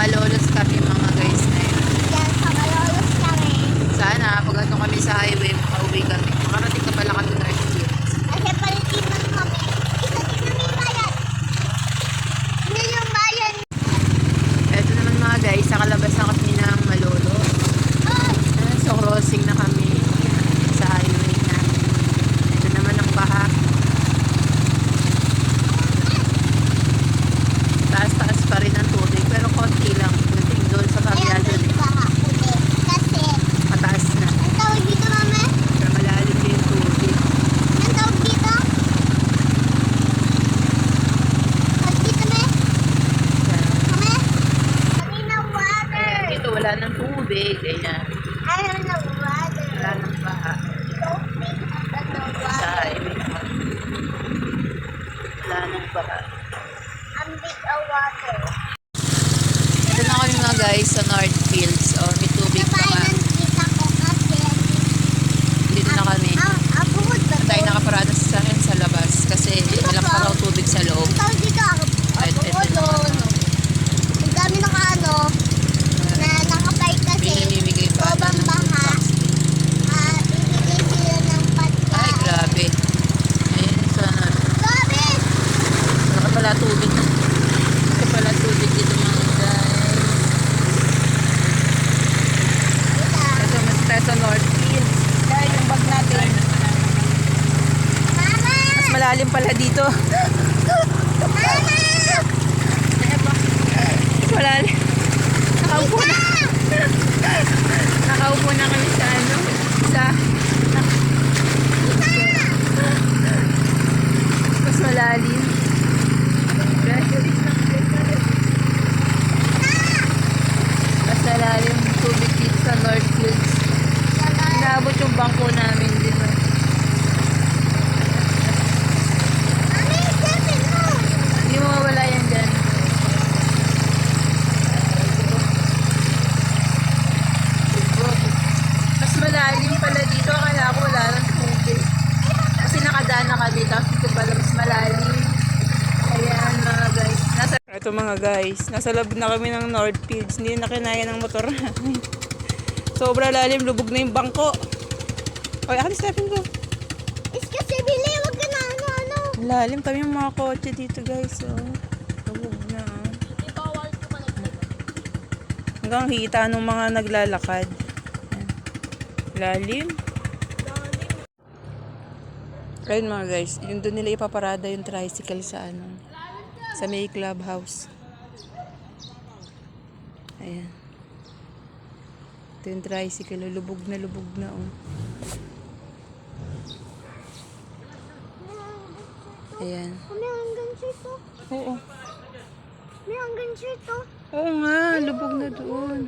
Malolos kami mga guys ngayon. Yan, sa Malolos kami. Sana pag ano kami sa highway, makauwi kami. Makarating ka pala kami North Fields. Kasi palitiman kami. Isa din namin bayan. Hindi yung bayan. Eto naman mga guys, sa kalabas na kami ng Malolos. Oh, So crossing na kami sa highway na. Ito naman ang baha. Taas-taas pa rin ang tubig pero konti lang. Kunting doon sa ayan kabyado yung din. baha. Hindi. Kasi, Mataas na. ang tawag dito, mama? Pero malalim din yung tubig. Ang tawag dito? Tawag dito, me? Mama? Marina water. Dito wala ng tubig. Ayan. Marina water. Wala ng baha. Sa highway na kami. Wala ng baha. Ang big of water. Ito na kami mga guys sa North Fields. Oh, may tubig pa nga. Sabay ng tita ko kasi Dito na kami. bukod ba Tayo to? nakaparada sa akin sa labas kasi walang pa raw tubig sa loob. Ang tawag dito, Ito bukod na. doon. Ang dami nakaano na nakapay kasi Pinamimigay pa sobrang ng baha. Bibigay sila ng Ay, pagkain. grabe. Ayun, sana. Grabe! Wala ka pala tubig. Wala ka pala tubig dito mga guys. Ito, mas tayo sa North Fields. Kaya yung bag natin. Mama! Mas malalim pala dito. Mama! Mas malalim. Nakaupo na. Nakaupo na kami sa ano. Sa... Mas malalim. Mas malalim yung tubig dito sa North Fields. Inaabot yung bangko namin dito. Mami, isipin mo! Hindi mo mawala yan dyan. Mas malalim pala dito. Akala ko wala lang tubig. Kasi nakadaan na kami. Tapos dito pala mas malalim. Ayan mga guys. Ito mga guys. Nasa loob na kami ng North Fields. Hindi na kinaya ng motor namin. Sobra lalim. Lubog na yung bangko. Okay, akin stepin ko. Is kasi bili, wag ka na ano-ano. Lalim kami yung mga kotse dito guys. Oh. Lubog na. Oh. Hanggang hita ng mga naglalakad. Ayan. Lalim. Ayun mga guys, yung doon nila ipaparada yung tricycle sa ano, sa may clubhouse. Ayan. Ito yung tricycle, lubog na oh. Ayan. May hanggang sito. Oo. May hanggang sito. Oo nga, lubog na doon.